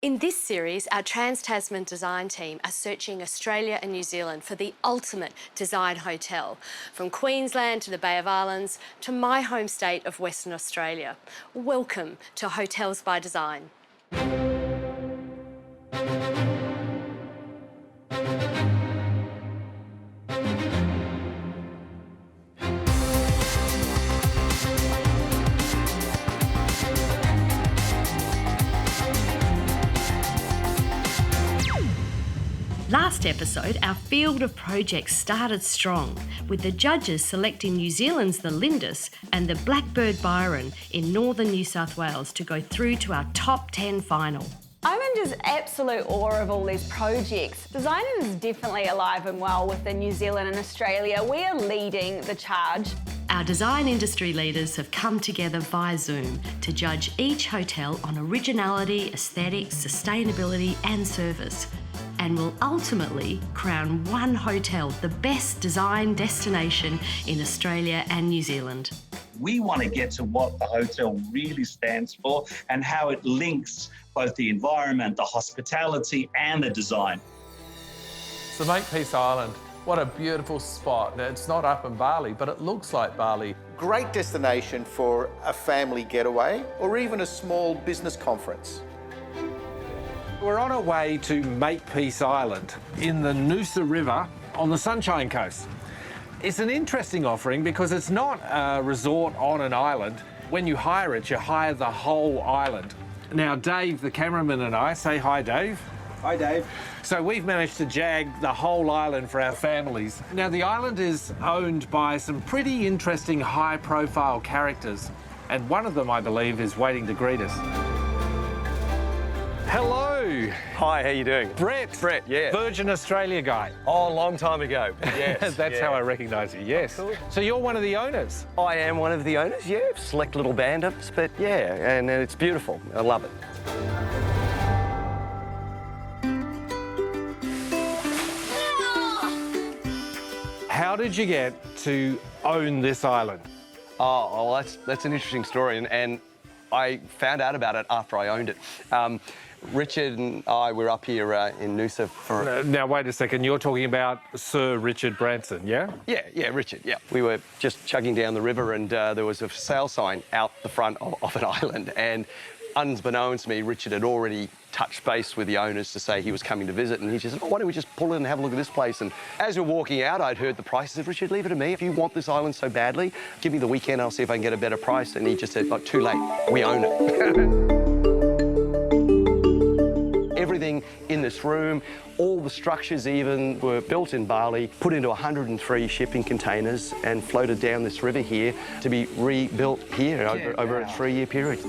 In this series, our Trans-Tasman design team are searching Australia and New Zealand for the ultimate design hotel, from Queensland to the Bay of Islands to my home state of Western Australia. Welcome to Hotels by Design. Last episode, our field of projects started strong, with the judges selecting New Zealand's the Lindis and the Blackbird Byron in northern New South Wales to go through to our top 10 final. I'm in just absolute awe of all these projects. Design is definitely alive and well within New Zealand and Australia. We are leading the charge. Our design industry leaders have come together via Zoom to judge each hotel on originality, aesthetics, sustainability and service, and will ultimately crown one hotel the best design destination in Australia and New Zealand. We want to get to what the hotel really stands for and how it links both the environment, the hospitality and the design. So Makepeace Island, what a beautiful spot. Now, it's not up in Bali, but it looks like Bali. Great destination for a family getaway or even a small business conference. We're on our way to Makepeace Island in the Noosa River on the Sunshine Coast. It's an interesting offering because it's not a resort on an island. When you hire it, you hire the whole island. Now, Dave, the cameraman, and I, say hi, Dave. Hi, Dave. So we've managed to jag the whole island for our families. Now, the island is owned by some pretty interesting high-profile characters, and one of them, I believe, is waiting to greet us. Hello. Hi, how you doing? Brett. Brett, yeah. Virgin Australia guy. Oh, a long time ago. Yes. That's how I recognise you, yes. Cool. So you're one of the owners? I am one of the owners, yeah. Select little band of us, but yeah, and it's beautiful. I love it. How did you get to own this island? Oh, well, that's an interesting story, and I found out about it after I owned it. Richard and I were up here in Noosa for... Now, wait a second. You're talking about Sir Richard Branson, yeah? Yeah, Richard, yeah. We were just chugging down the river and there was a for sale sign out the front of an island, and unbeknownst to me, Richard had already touched base with the owners to say he was coming to visit, and he just said, oh, why don't we just pull in and have a look at this place? And as we were walking out, I'd heard the price. I said, Richard, leave it to me. If you want this island so badly, give me the weekend, I'll see if I can get a better price. And he just said, like, too late, we own it. Everything in this room, all the structures even, were built in Bali, put into 103 shipping containers and floated down this river here to be rebuilt here over a 3-year period.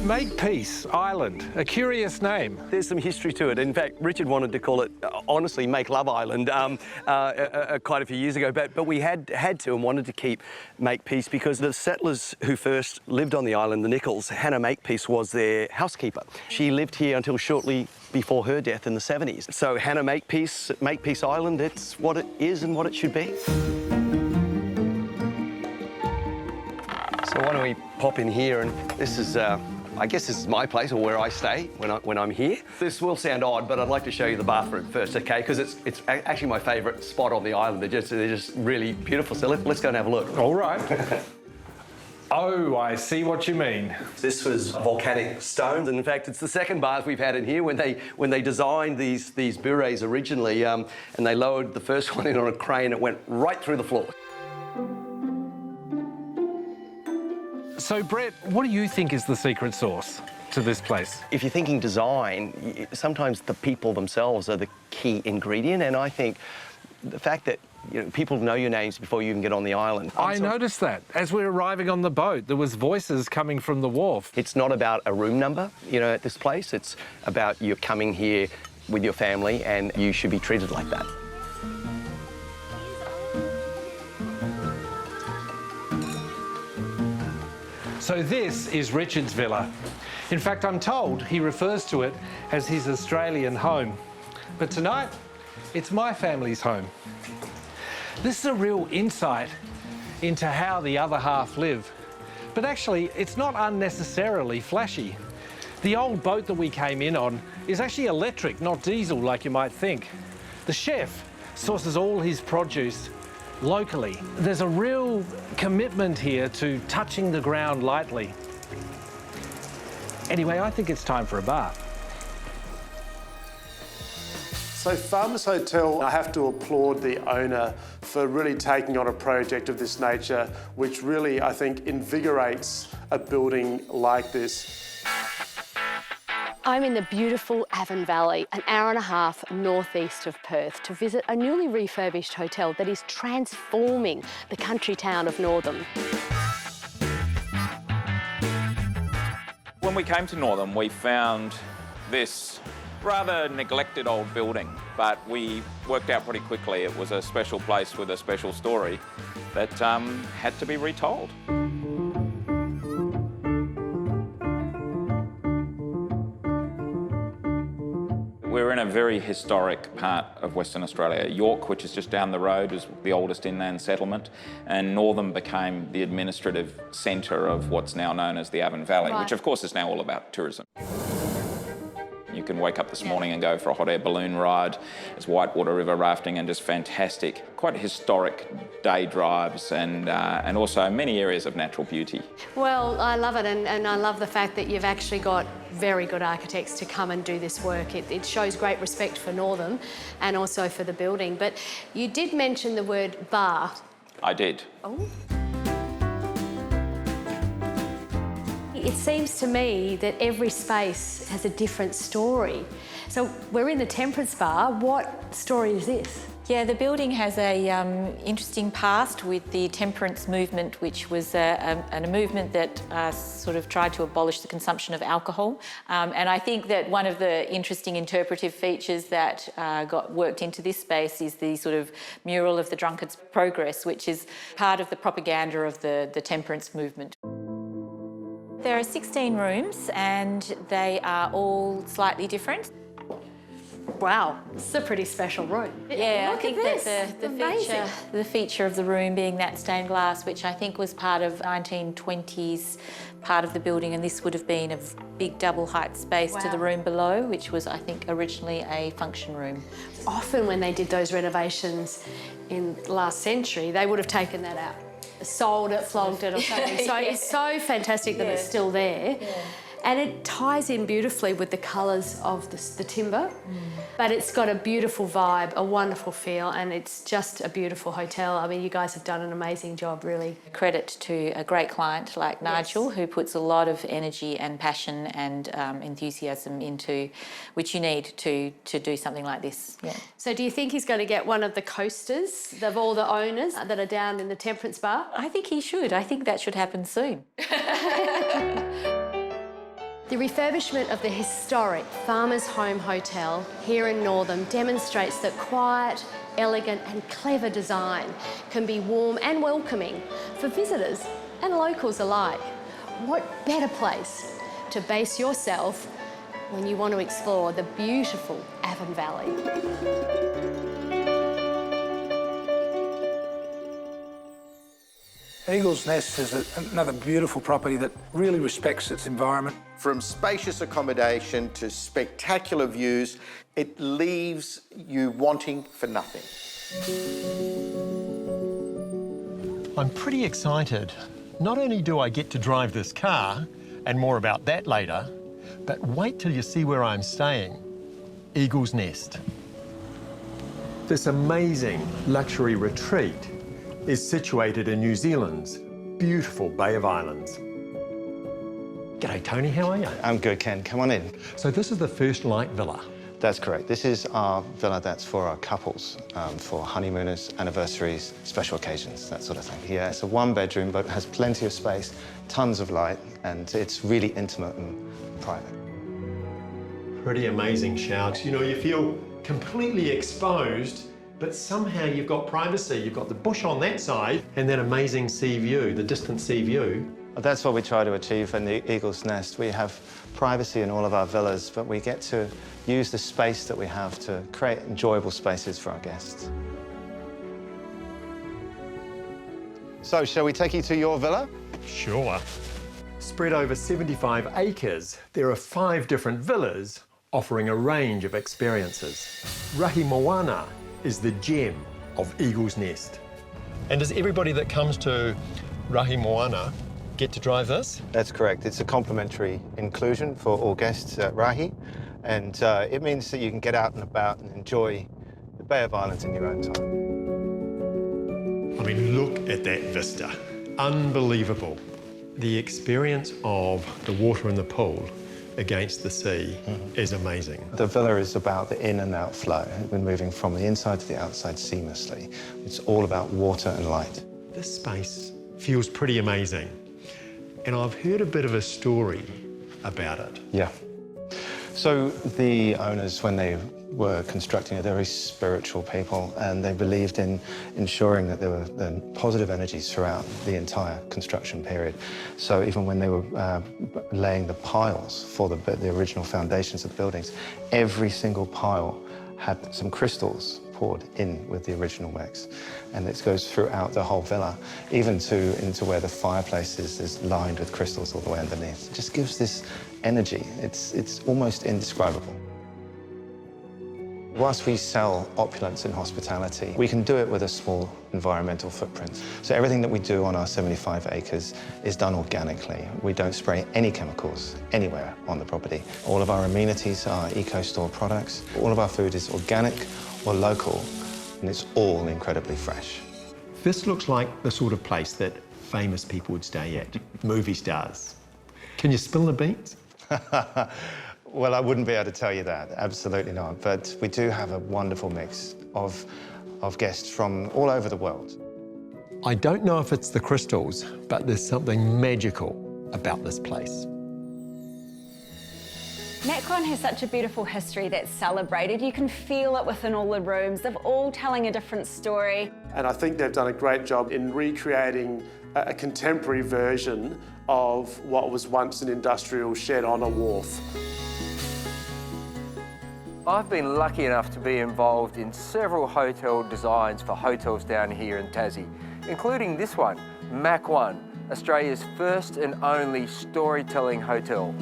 Makepeace Island, a curious name. There's some history to it. In fact, Richard wanted to call it, honestly, Make Love Island quite a few years ago, but we had to and wanted to keep Makepeace because the settlers who first lived on the island, the Nichols, Hannah Makepeace was their housekeeper. She lived here until shortly before her death in the 70s. So Hannah Makepeace Island, it's what it is and what it should be. So why don't we pop in here, and this is, I guess this is my place, or where I stay when I'm here. This will sound odd, but I'd like to show you the bathroom first, okay? Because it's actually my favourite spot on the island. They're just really beautiful. So let's go and have a look. All right. Oh, I see what you mean. This was volcanic stones, and in fact, it's the second bath we've had in here. When they designed these bures originally, and they lowered the first one in on a crane, it went right through the floor. So, Brett, what do you think is the secret sauce to this place? If you're thinking design, sometimes the people themselves are the key ingredient, and I think the fact that people know your names before you even get on the island. I noticed that. As we were arriving on the boat, there was voices coming from the wharf. It's not about a room number, at this place. It's about you coming here with your family, and you should be treated like that. So this is Richard's villa. In fact, I'm told he refers to it as his Australian home. But tonight, it's my family's home. This is a real insight into how the other half live. But actually, it's not unnecessarily flashy. The old boat that we came in on is actually electric, not diesel like you might think. The chef sources all his produce locally. There's a real commitment here to touching the ground lightly. Anyway, I think it's time for a bath. So Farmers Hotel, I have to applaud the owner for really taking on a project of this nature, which really, I think, invigorates a building like this. I'm in the beautiful Avon Valley, an hour and a half northeast of Perth, to visit a newly refurbished hotel that is transforming the country town of Northam. When we came to Northam, we found this rather neglected old building, but we worked out pretty quickly it was a special place with a special story that had to be retold. We're in a very historic part of Western Australia. York, which is just down the road, is the oldest inland settlement, and Northam became the administrative centre of what's now known as the Avon Valley, which of course is now all about tourism. You can wake up this morning and go for a hot air balloon ride. There's whitewater river rafting and just fantastic, quite historic day drives and also many areas of natural beauty. Well, I love it, and I love the fact that you've actually got very good architects to come and do this work. It shows great respect for Northam and also for the building. But you did mention the word bar. I did. Oh. It seems to me that every space has a different story. So we're in the Temperance Bar. What story is this? Yeah, the building has a interesting past with the temperance movement, which was a movement that sort of tried to abolish the consumption of alcohol. And I think that one of the interesting interpretive features that got worked into this space is the sort of mural of the drunkard's progress, which is part of the propaganda of the temperance movement. There are 16 rooms and they are all slightly different. Wow, this is a pretty special room. Yeah, Look I think at that this. the feature of the room being that stained glass, which I think was part of 1920s part of the building, and this would have been a big double height space to the room below, which was, I think, originally a function room. Often when they did those renovations in the last century, they would have taken that out, sold it, flogged it or something. So it's so fantastic that it's still there. Yeah. And it ties in beautifully with the colours of the timber, but it's got a beautiful vibe, a wonderful feel, and it's just a beautiful hotel. I mean, you guys have done an amazing job, really. Credit to a great client like Nigel, who puts a lot of energy and passion and enthusiasm into, which you need to do something like this. Yeah. So do you think he's going to get one of the coasters of all the owners that are down in the Temperance Bar? I think he should. I think that should happen soon. The refurbishment of the historic Farmers Home Hotel here in Northam demonstrates that quiet, elegant and clever design can be warm and welcoming for visitors and locals alike. What better place to base yourself when you want to explore the beautiful Avon Valley? Eagle's Nest is another beautiful property that really respects its environment. From spacious accommodation to spectacular views, it leaves you wanting for nothing. I'm pretty excited. Not only do I get to drive this car, and more about that later, but wait till you see where I'm staying. Eagle's Nest. This amazing luxury retreat is situated in New Zealand's beautiful Bay of Islands. G'day, Tony, how are you? I'm good, Ken. Come on in. So this is the First Light Villa. That's correct. This is our villa that's for our couples, for honeymooners, anniversaries, special occasions, that sort of thing. Yeah, it's a one-bedroom, but has plenty of space, tons of light, and it's really intimate and private. Pretty amazing shouts. You know, you feel completely exposed, but somehow you've got privacy. You've got the bush on that side and that amazing sea view, the distant sea view. That's what we try to achieve in the Eagle's Nest. We have privacy in all of our villas, but we get to use the space that we have to create enjoyable spaces for our guests. So, shall we take you to your villa? Sure. Spread over 75 acres, there are 5 different villas offering a range of experiences. Rahi Moana is the gem of Eagle's Nest. And does everybody that comes to Rahi Moana get to drive this? That's correct. It's a complimentary inclusion for all guests at Rahi, and it means that you can get out and about and enjoy the Bay of Islands in your own time. I mean, look at that vista. Unbelievable. The experience of the water in the pool against the sea is amazing. The villa is about the in and out flow. We're moving from the inside to the outside seamlessly. It's all about water and light. This space feels pretty amazing. And I've heard a bit of a story about it. Yeah. So the owners, when they were constructing it, they're very spiritual people, and they believed in ensuring that there were positive energies throughout the entire construction period. So even when they were laying the piles for the original foundations of the buildings, every single pile had some crystals poured in with the original wax, and this goes throughout the whole villa, even into where the fireplace is lined with crystals all the way underneath. It just gives this energy. It's almost indescribable. Whilst we sell opulence in hospitality, we can do it with a small environmental footprint. So everything that we do on our 75 acres is done organically. We don't spray any chemicals anywhere on the property. All of our amenities are eco-store products. All of our food is organic or local, and it's all incredibly fresh. This looks like the sort of place that famous people would stay at, movie stars. Can you spill the beans? Well, I wouldn't be able to tell you that, absolutely not. But we do have a wonderful mix of guests from all over the world. I don't know if it's the crystals, but there's something magical about this place. Macron has such a beautiful history that's celebrated. You can feel it within all the rooms. They're all telling a different story. And I think they've done a great job in recreating a contemporary version of what was once an industrial shed on a wharf. I've been lucky enough to be involved in several hotel designs for hotels down here in Tassie, including this one, Mac 1, Australia's first and only storytelling hotel.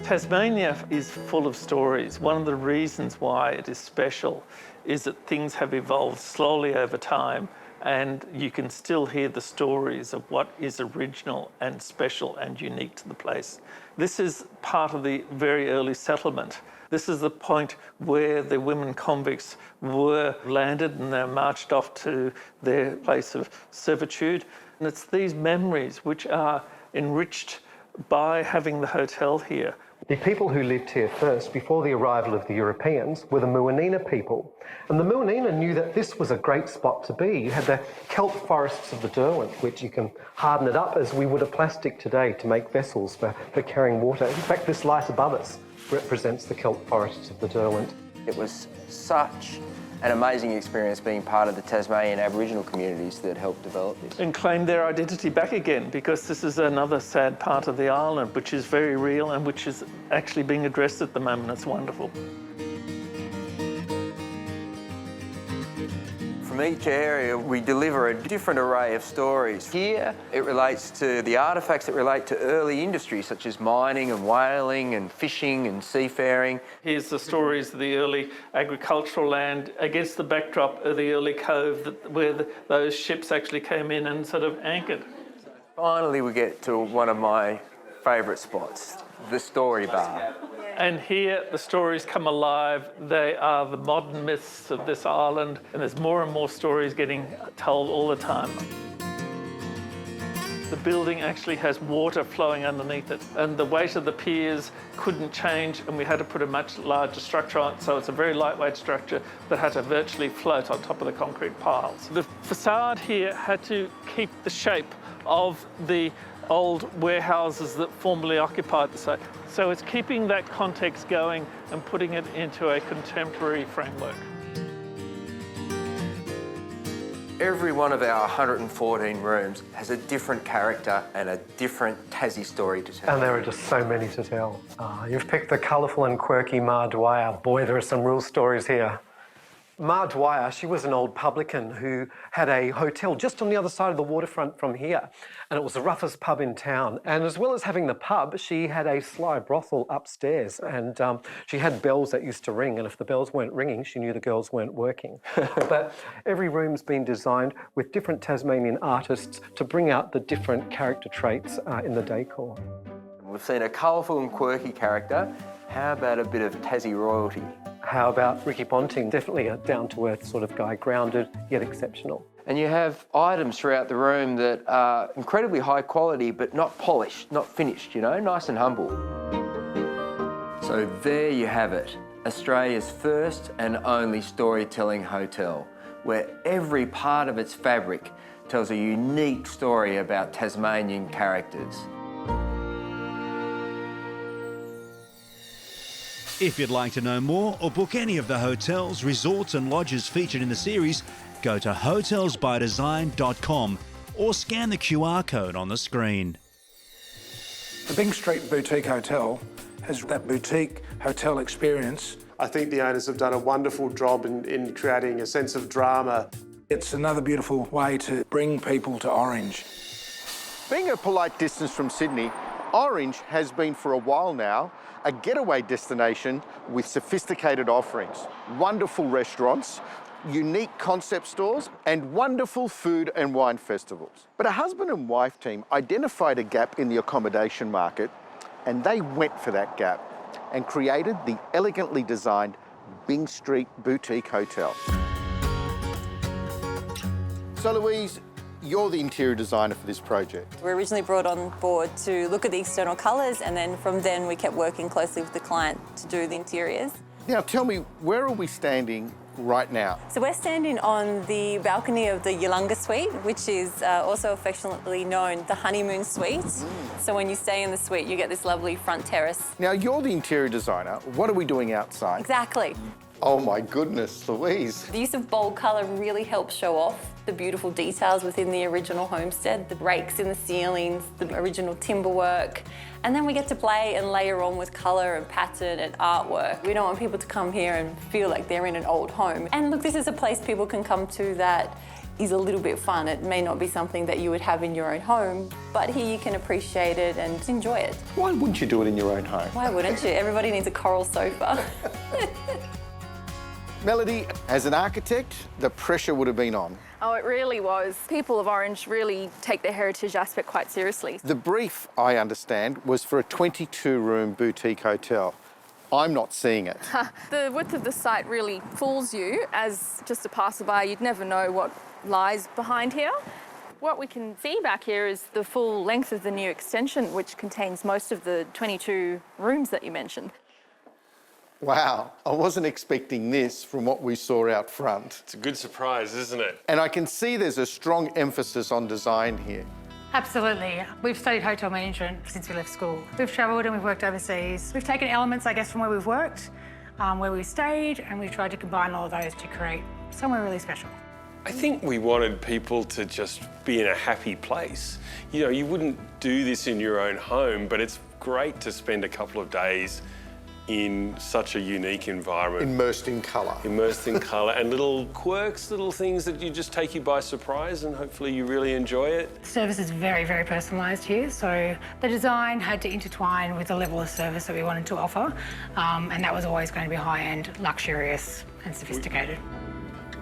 Tasmania is full of stories. One of the reasons why it is special is that things have evolved slowly over time, and you can still hear the stories of what is original and special and unique to the place. This is part of the very early settlement. This is the point where the women convicts were landed and they marched off to their place of servitude. And it's these memories which are enriched by having the hotel here. The people who lived here first, before the arrival of the Europeans, were the Muanina people. And the Muanina knew that this was a great spot to be. You had the kelp forests of the Derwent, which you can harden it up as we would a plastic today to make vessels for carrying water. In fact, this light above us represents the kelp forests of the Derwent. It was such an amazing experience being part of the Tasmanian Aboriginal communities that helped develop this. And claim their identity back again, because this is another sad part of the island which is very real and which is actually being addressed at the moment. It's wonderful. From each area, we deliver a different array of stories. Here, it relates to the artefacts that relate to early industries, such as mining and whaling and fishing and seafaring. Here's the stories of the early agricultural land against the backdrop of the early cove where those ships actually came in and sort of anchored. Finally, we get to one of my favourite spots, the story bar. And here the stories come alive. They are the modern myths of this island, and there's more and more stories getting told all the time. The building actually has water flowing underneath it, and the weight of the piers couldn't change, and we had to put a much larger structure on it, so it's a very lightweight structure that had to virtually float on top of the concrete piles. The facade here had to keep the shape of the old warehouses that formerly occupied the site. So it's keeping that context going and putting it into a contemporary framework. Every one of our 114 rooms has a different character and a different Tassie story to tell. And there are just so many to tell. You've picked the colourful and quirky Ma Dwyer. Boy, there are some real stories here. Ma Dwyer, she was an old publican who had a hotel just on the other side of the waterfront from here, and it was the roughest pub in town. And as well as having the pub, she had a sly brothel upstairs, and she had bells that used to ring, and if the bells weren't ringing, she knew the girls weren't working. But every room's been designed with different Tasmanian artists to bring out the different character traits in the decor. We've seen a colourful and quirky character. How about a bit of Tassie royalty? How about Ricky Ponting? Definitely a down-to-earth sort of guy, grounded yet exceptional. And you have items throughout the room that are incredibly high quality, but not polished, not finished, you know, nice and humble. So there you have it, Australia's first and only storytelling hotel, where every part of its fabric tells a unique story about Tasmanian characters. If you'd like to know more or book any of the hotels, resorts and lodges featured in the series, go to hotelsbydesign.com or scan the QR code on the screen. The Byng Street Boutique Hotel has that boutique hotel experience. I think the owners have done a wonderful job in creating a sense of drama. It's another beautiful way to bring people to Orange. Being a polite distance from Sydney, Orange has been for a while now a getaway destination with sophisticated offerings, wonderful restaurants, unique concept stores, and wonderful food and wine festivals. But a husband and wife team identified a gap in the accommodation market, and they went for that gap and created the elegantly designed Byng Street Boutique Hotel. So Louise, you're the interior designer for this project. We were originally brought on board to look at the external colours, and then from then we kept working closely with the client to do the interiors. Now tell me, where are we standing right now? So we're standing on the balcony of the Yalunga Suite, which is also affectionately known the honeymoon suite. So when you stay in the suite, you get this lovely front terrace. Now you're the interior designer. What are we doing outside? Exactly. Oh my goodness, Louise. The use of bold colour really helps show off the beautiful details within the original homestead, the rakes in the ceilings, the original timber work. And then we get to play and layer on with colour and pattern and artwork. We don't want people to come here and feel like they're in an old home. And look, this is a place people can come to that is a little bit fun. It may not be something that you would have in your own home, but here you can appreciate it and enjoy it. Why wouldn't you do it in your own home? Why wouldn't you? Everybody needs a coral sofa. Melody, as an architect, the pressure would have been on. Oh, it really was. People of Orange really take their heritage aspect quite seriously. The brief, I understand, was for a 22-room boutique hotel. I'm not seeing it. The width of the site really fools you. As just a passerby, you'd never know what lies behind here. What we can see back here is the full length of the new extension, which contains most of the 22 rooms that you mentioned. Wow, I wasn't expecting this from what we saw out front. It's a good surprise, isn't it? And I can see there's a strong emphasis on design here. Absolutely. We've studied hotel management since we left school. We've travelled and we've worked overseas. We've taken elements, I guess, from where we've worked, where we stayed, and we've tried to combine all of those to create somewhere really special. I think we wanted people to just be in a happy place. You know, you wouldn't do this in your own home, but it's great to spend a couple of days in such a unique environment. Immersed in colour. Immersed in colour, and little quirks, little things that you just take you by surprise, and hopefully you really enjoy it. The service is very, very personalised here, so the design had to intertwine with the level of service that we wanted to offer, and that was always going to be high-end, luxurious and sophisticated.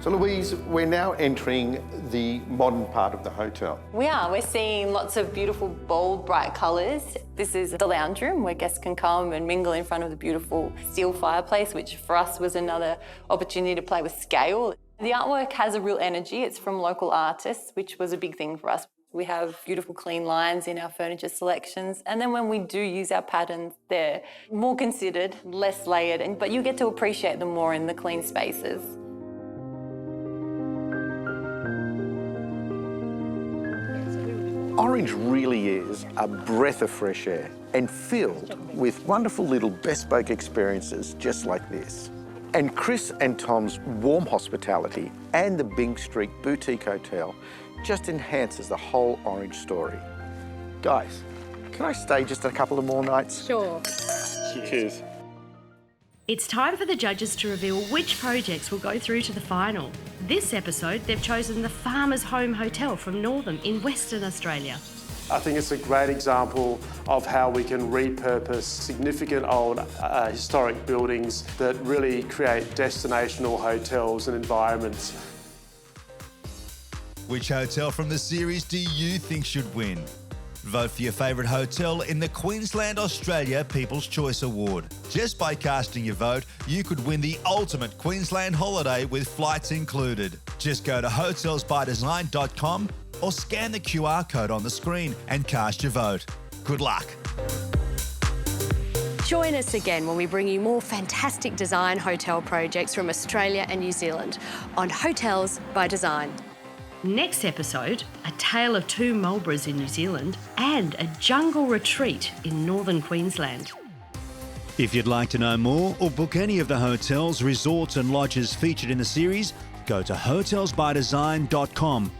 So Louise, we're now entering the modern part of the hotel. We are. We're seeing lots of beautiful, bold, bright colours. This is the lounge room where guests can come and mingle in front of the beautiful steel fireplace, which for us was another opportunity to play with scale. The artwork has a real energy. It's from local artists, which was a big thing for us. We have beautiful, clean lines in our furniture selections. And then when we do use our patterns, they're more considered, less layered, but you get to appreciate them more in the clean spaces. Orange really is a breath of fresh air and filled with wonderful little bespoke experiences just like this. And Chris and Tom's warm hospitality and the Byng Street Boutique Hotel just enhances the whole Orange story. Guys, can I stay just a couple of more nights? Sure. Cheers. It's time for the judges to reveal which projects will go through to the final. This episode, they've chosen the Farmers Home Hotel from Northam in Western Australia. I think it's a great example of how we can repurpose significant old historic buildings that really create destinational hotels and environments. Which hotel from the series do you think should win? Vote for your favourite hotel in the Queensland Australia People's Choice Award. Just by casting your vote, you could win the ultimate Queensland holiday with flights included. Just go to hotelsbydesign.com or scan the QR code on the screen and cast your vote. Good luck. Join us again when we bring you more fantastic design hotel projects from Australia and New Zealand on Hotels by Design. Next episode, a tale of two Marlboroughs in New Zealand and a jungle retreat in northern Queensland. If you'd like to know more or book any of the hotels, resorts and lodges featured in the series, go to hotelsbydesign.com